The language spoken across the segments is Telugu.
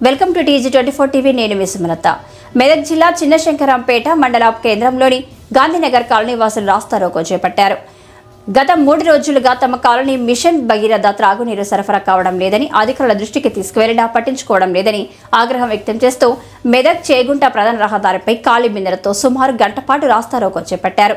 Welcome to TG24 TV. నేను మీ సుమలత. మెదక్ జిల్లా చిన్నశంకరంపేట మండల కేంద్రంలోని గాంధీనగర్ కాలనీ వాసులు రాస్తారోకో చేపట్టారు. గత 3 రోజులుగా తమ కాలనీ మిషన్ భగీరథ త్రాగునీరు సరఫరా కావడం లేదని, అధికారుల దృష్టికి తీసుకువెళ్లినా పట్టించుకోవడం లేదని ఆగ్రహం వ్యక్తం చేస్తూ మెదక్ చేగుంట ప్రధాన రహదారిపై ఖాళీ బిందెలతో సుమారు గంట పాటు రాస్తారోకో చేపట్టారు.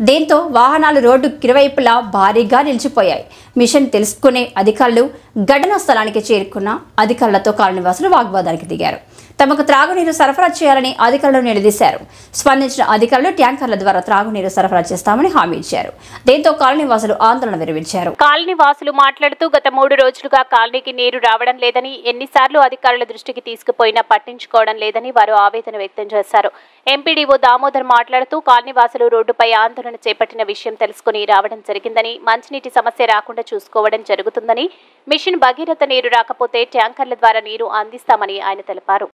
దీంతో వాహనాలు రోడ్డు ఇరువైపులా భారీగా నిలిచిపోయాయి. మిషన్ తెలుసుకునే అధికారులు ఘటనా స్థలానికి చేరుకున్న అధికారులతో కాలనీవాసులు వాగ్వాదానికి దిగారు. తమకు త్రాగునీరు సరఫరా చేయాలని అధికారులు నిలదీశారు. స్పందించిన అధికారులు ట్యాంకర్ల ద్వారా త్రాగునీరు సరఫరా చేస్తామని హామీ ఇచ్చారు. దీంతో కాలనీవాసులు ఆందోళన విరమించారు. కాలనీవాసులు మాట్లాడుతూ గత 3 రోజులుగా కాలనీకి నీరు రావడం లేదని, ఎన్నిసార్లు అధికారుల దృష్టికి తీసుకుపోయినా పట్టించుకోవడం లేదని వారు ఆవేదన వ్యక్తం చేశారు. ఎంపీడీఓ దామోదర్ మాట్లాడుతూ కాలనీవాసులు రోడ్డుపై ఆందోళన చేపట్టిన విషయం తెలుసుకుని రావడం జరిగిందని, మంచినీటి సమస్య రాకుండా చూసుకోవడం జరుగుతుందని, మిషన్ భగీరథ నీరు రాకపోతే ట్యాంకర్ల ద్వారా నీరు అందిస్తామని ఆయన తెలిపారు.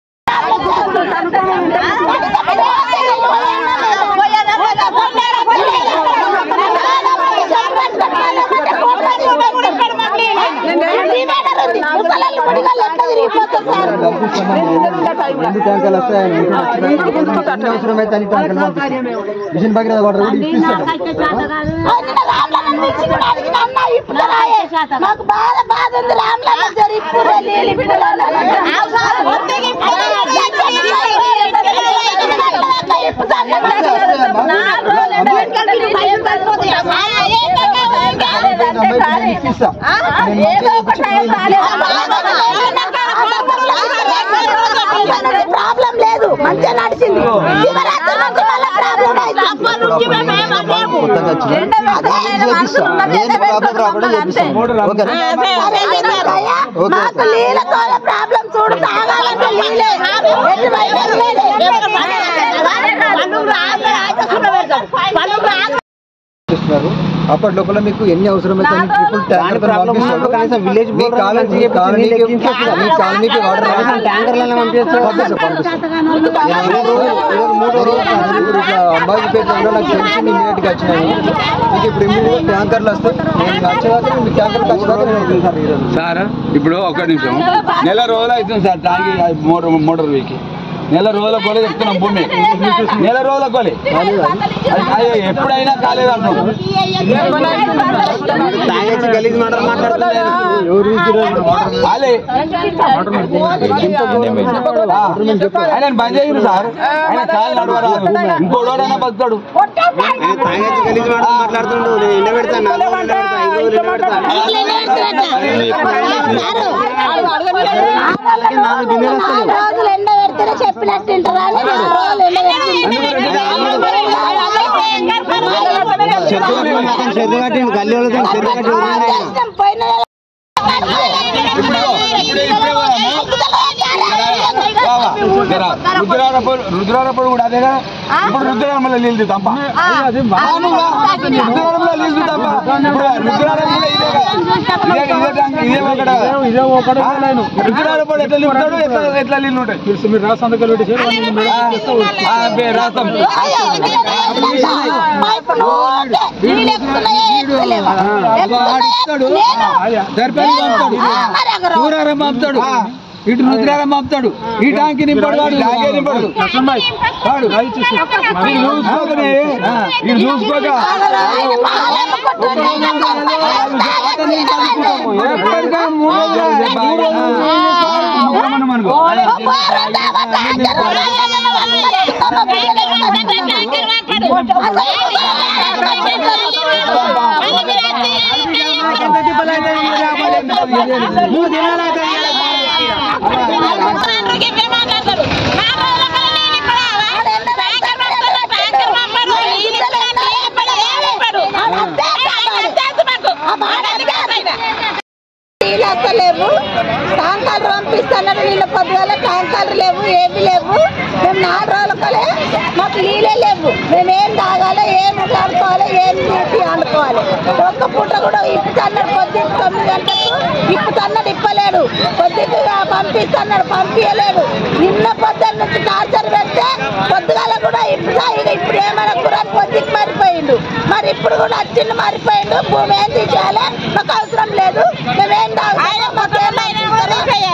మిషన్ భగీరథ వాటర్ మాకు బాధ ఉంది. ప్రాబ్లం లేదు, మంచిగా నడిచింది. మాకు నీళ్ళతో ప్రాబ్లం చూడు, తాగాలంటే నీళ్ళే. అప్పటి లోపల మీకు ఎన్ని అవసరమైతే అంబాజీపేటలో నాకు తెలిసి ఇమీడియట్ గా వచ్చినాయి. మీకు ఇప్పుడు ఇమీడియట్ ట్యాంకర్లు వస్తాయి. సార్ ఇప్పుడు ఒక నిమిషం, నెల రోజులు అవుతుంది సార్ ట్యాంక్ మోటార్ వీకి. నెల రోజుల కొలే చెప్తున్నాం, భూమి నెల రోజుల కొలే ఎప్పుడైనా కాలేదంటున్నాం. ఆయన బంద్ చేయండి సార్, ఆయన కాలు నడవరాదు, ఇంకోడైనా బతాడు. చెప్పినట్టు రుద్రారప్పుడు కూడా అదేగా. ఇప్పుడు రుద్రారంలో నీళ్ళు తప్ప, రుద్రారంలో నీళ్ళు తప్ప. ఇప్పుడు రుద్రారంలో రుద్రారప్పుడు ఎట్లా నింపుతాడు, ఎట్లా నీళ్ళు ఉంటాయి మీరు రాస్తాం. దూరారం పంపుతాడు, ఇటు రుద్రారం పంపుతాడు, ఈ టాంకి నింపాడు, వాడు లాగే నింపాడు. చూసుకోకనే ఇది చూసుకోక లేవు. ట్యాంకర్లు పంపిస్తున్నారు, నీళ్ళ పొద్దుగల ట్యాంకర్లు లేవు, ఏమి లేవు. మేము 4 రోజులకలే మాకు నీళ్ళే లేవు. మేమేం తాగాలి, ఏం అనుకోవాలి, ఏం నీటి అనుకోవాలి. ఒక్క పూట కూడా ఇప్పుతున్నాడు. పొద్దుకు 9 గంటలకు ఇప్పుతున్నాడు, ఇప్పలేడు. పొద్దుకు పంపిస్తున్నాడు, పంపించలేడు. నిన్న పొద్దున్న నుంచి టార్చర్ పెడితే పొద్దుగాల కూడా ఇప్పుడు ఏమైనా కురాలు పొద్దుకు మారిపోయిండు. మరి ఇప్పుడు కూడా వచ్చిండు, మారిపోయిండు. భూమి ఏం తీసేయాలి, మాకు అవసరం లేదు. మేమేం తాగుతామో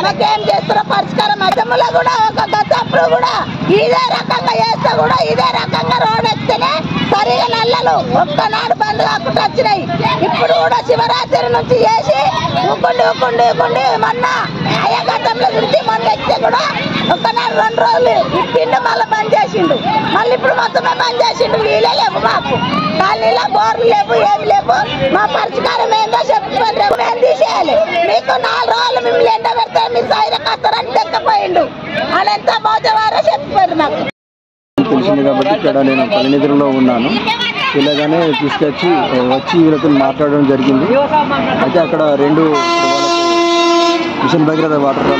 మాకేం చేస్తారో పరిష్కారం మధ్యములో కూడా ఒక గతప్పుడు కూడా ఇదే రకంగా చేస్తే కూడా ఇదే రకంగా రోడ్ ఎక్కితేనే సరిగా నల్లలు ఒక్కనాడు బంద్ కాకుండా వచ్చినాయి. ఇప్పుడు కూడా శివరాత్రి నుంచి చేసి ఊకుండి మొన్న ఆయా గతంలో గురించి మొన్న ఎక్కితే కూడా ఒక్కనాడు 2 రోజులు ఇప్పిండు మళ్ళీ బంద్ చేసిండు. మళ్ళీ ఇప్పుడు మొత్తమే బంద్ చేసిండు. నీళ్ళే లేవు మాకు, కాలనీలో బోర్లు లేవు, ఏమి లేవు. మా పరిష్కారం ఏందో చెప్పండి, మేము తీసేయాలి. మీకు 4 రోజులు మిమ్మల్ని ఎండ పెడితే మీరు సైరక్ వస్తారని తెక్కపోయిండు అని ఎంత మోజవారో చెప్పారు నాకు. తెలిసింది కాబట్టి ఇక్కడ నేను పల్లెనిధులలో ఉన్నాను. ఇలాగానే తీసుకొచ్చి వీళ్ళతో మాట్లాడడం జరిగింది. అయితే అక్కడ 2 మిషన్ భగీరథ వాటర్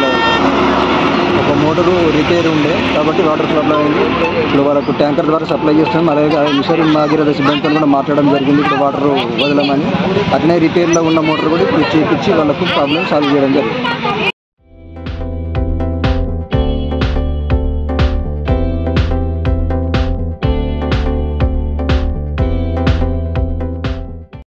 ఒక మోటారు రిపేర్ ఉండే కాబట్టి వాటర్ సప్లై అయింది. ఇప్పుడు వాళ్ళకు ట్యాంకర్ ద్వారా సప్లై చేస్తున్నాం. అలాగే మిషన్ భగీరథ సిబ్బందితో కూడా మాట్లాడడం జరిగింది. ఇప్పుడు వాటర్ వదలమని. అట్లనే రిపేర్లో ఉన్న మోటార్ కూడా చేపించి వాళ్ళకు ప్రాబ్లం సాల్వ్ చేయడం జరిగింది.